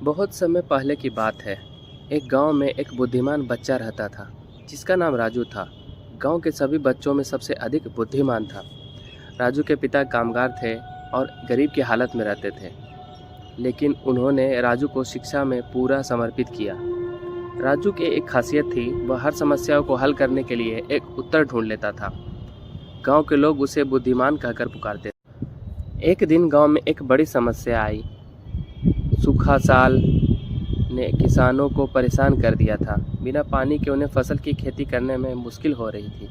बहुत समय पहले की बात है। एक गांव में एक बुद्धिमान बच्चा रहता था जिसका नाम राजू था। गांव के सभी बच्चों में सबसे अधिक बुद्धिमान था। राजू के पिता कामगार थे और गरीब की हालत में रहते थे, लेकिन उन्होंने राजू को शिक्षा में पूरा समर्पित किया। राजू की एक खासियत थी, वह हर समस्याओं को हल करने के लिए एक उत्तर ढूंढ लेता था। गांव के लोग उसे बुद्धिमान कहकर पुकारते थे। एक दिन गांव में एक बड़ी समस्या आई। सूखा साल ने किसानों को परेशान कर दिया था। बिना पानी के उन्हें फसल की खेती करने में मुश्किल हो रही थी।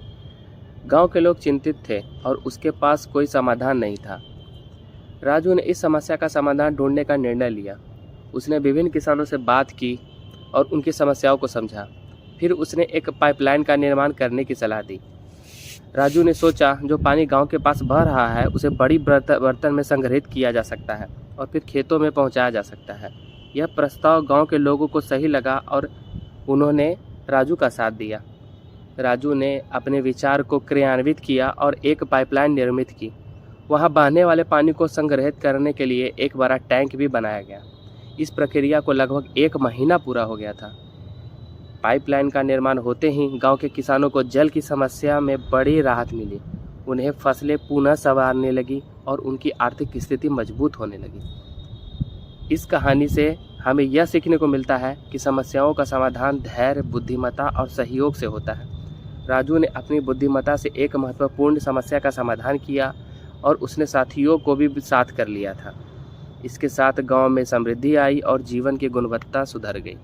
गांव के लोग चिंतित थे और उसके पास कोई समाधान नहीं था। राजू ने इस समस्या का समाधान ढूंढने का निर्णय लिया। उसने विभिन्न किसानों से बात की और उनकी समस्याओं को समझा। फिर उसने एक पाइपलाइन का निर्माण करने की सलाह दी। राजू ने सोचा, जो पानी गांव के पास बह रहा है उसे बड़ी बर्तन में संग्रहित किया जा सकता है और फिर खेतों में पहुंचाया जा सकता है। यह प्रस्ताव गांव के लोगों को सही लगा और उन्होंने राजू का साथ दिया। राजू ने अपने विचार को क्रियान्वित किया और एक पाइपलाइन निर्मित की। वहां बहने वाले पानी को संग्रहित करने के लिए एक बड़ा टैंक भी बनाया गया। इस प्रक्रिया को लगभग 1 महीना पूरा हो गया था। पाइपलाइन का निर्माण होते ही गांव के किसानों को जल की समस्या में बड़ी राहत मिली। उन्हें फसलें पुनः संवारने लगी और उनकी आर्थिक स्थिति मजबूत होने लगी। इस कहानी से हमें यह सीखने को मिलता है कि समस्याओं का समाधान धैर्य, बुद्धिमत्ता और सहयोग से होता है। राजू ने अपनी बुद्धिमत्ता से एक महत्वपूर्ण समस्या का समाधान किया और उसने साथियों को भी साथ कर लिया था। इसके साथ गांव में समृद्धि आई और जीवन की गुणवत्ता सुधर गई।